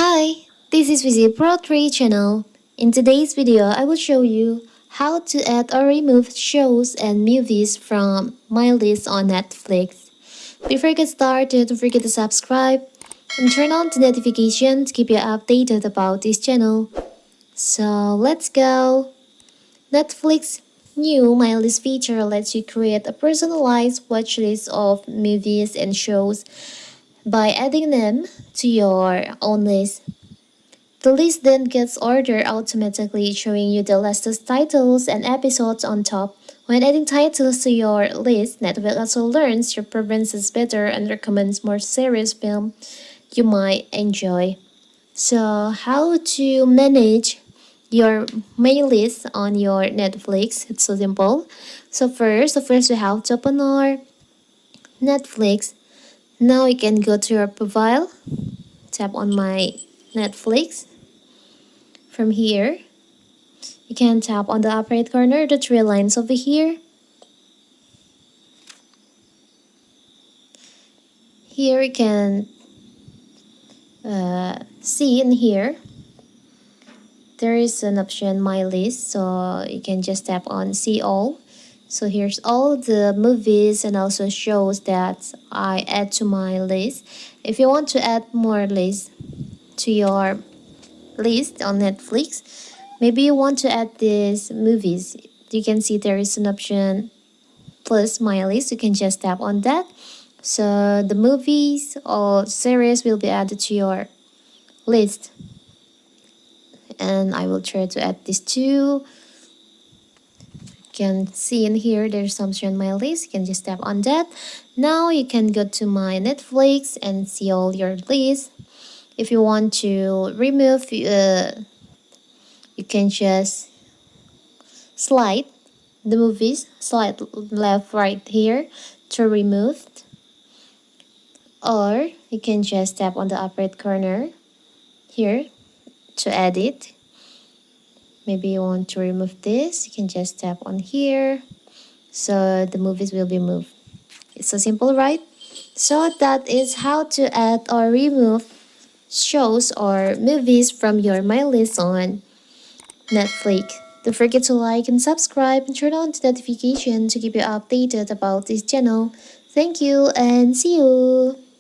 Hi, this is Visit Pro 3 channel. In today's video, I will show you how to add or remove shows and movies from my list on Netflix. Before I get started, don't forget to subscribe and turn on the notification to keep you updated about this channel. So let's go! Netflix new My List feature lets you create a personalized watch list of movies and shows by adding them to your own list. The list then gets ordered automatically, showing you the latest titles and episodes on top. When adding titles to your list, Netflix also learns your preferences better and recommends more serious films you might enjoy. So, how to manage your mail list on your Netflix? It's so simple. So first we have to open our Netflix. Now you can go to your profile, tap on my Netflix. From here, you can tap on the upper right corner, the three lines over here. Here you can see in here, there is an option My List, so you can just tap on See All. So here's all the movies and also shows that I add to my list. If you want to add more lists to your list on Netflix, maybe you want to add these movies, you can see there is an option plus my list. You can just tap on that, so the movies or series will be added to your list. And I will try to add these two. You can see in here there's some option My List. You can just tap on that. Now you can go to my Netflix and see all your lists. If you want to remove, you can just slide the movies, slide left right here to remove, or you can just tap on the upper right corner here to edit. Maybe you want to remove this, you can just tap on here, so the movies will be moved. It's so simple, right? So that is how to add or remove shows or movies from your My List on Netflix. Don't forget to like and subscribe and turn on the notification to keep you updated about this channel. Thank you and see you!